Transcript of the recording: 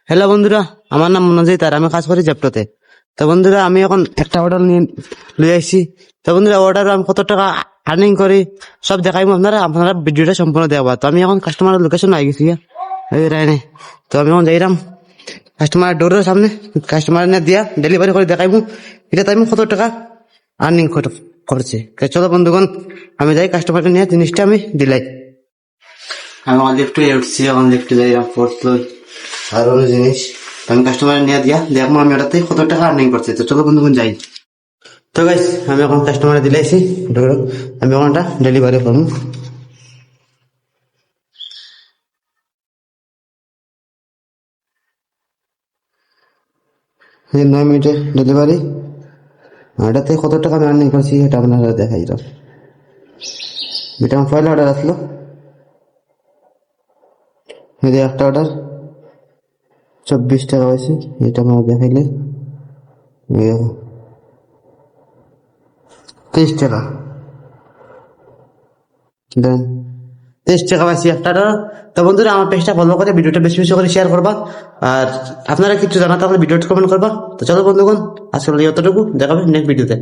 Hello বন্ধুরা, আমার নাম মনোজিৎ আর আমি কাজ করি জেপ্টোতে। তো বন্ধুরা, আমি এখন একটা অর্ডার নিয়ে আসছি। তো বন্ধুরা, অর্ডার আমি কত টাকা আর্নিং করি সব দেখাইবো আপনারা। আপনারা ভিডিওটা সম্পূর্ণ দেখবা। তো আমি এখন কাস্টমারের লোকেশন আই গেছি রায়নে। তো আমি এখন যাইলাম কাস্টমার ডোরের সামনে, কাস্টমার নিয়ে দিয়া ডেলিভারি করে দেখাইবো এটা তাই কত টাকা আর্নিং করছে। তো চলো বন্ধুগণ, আমি যাই কাস্টমারটা নিয়ে জিনিসটা আমি দিলাই। আমি আমার লিফটে উঠছি, এখন লিফটে যাই ফোর্থ ফ্লোর। আর অন্য জিনিস আমি কাস্টমার নিয়ে দিয়া দেখবো আমি ওটাতে কত টাকা আর্নিং করছি। তো চলো বন্ধুগণ যাই। তো গাইস, আমি এখন কাস্টমারে দিলাইছি ধরো, আমি এখন এটা ডেলিভারি করবো। এই 9 মিনিটে ডেলিভারি। এটাতে কত টাকা আমি আর্নিং করছি এটা আপনারা দেখাই দাও। এটা আমার পয়লা অর্ডার আসলো, এই যে একটা অর্ডার 24 টাকা হয়েছে। এটা আমরা দেখাইলে 23 টাকা দেন, 23 টাকা পাইছি একটা অর্ডার। তো বন্ধুরা, আমার পেজটা ফলো করে ভিডিওটা বেশি বেশি করে শেয়ার করবা। আর আপনারা কিছু জানাতে আমাদের ভিডিওটা কমেন্ট করবা। তো চলো বন্ধুগণ, আজকে এতটুকু, দেখাবে নেক্সট ভিডিওতে।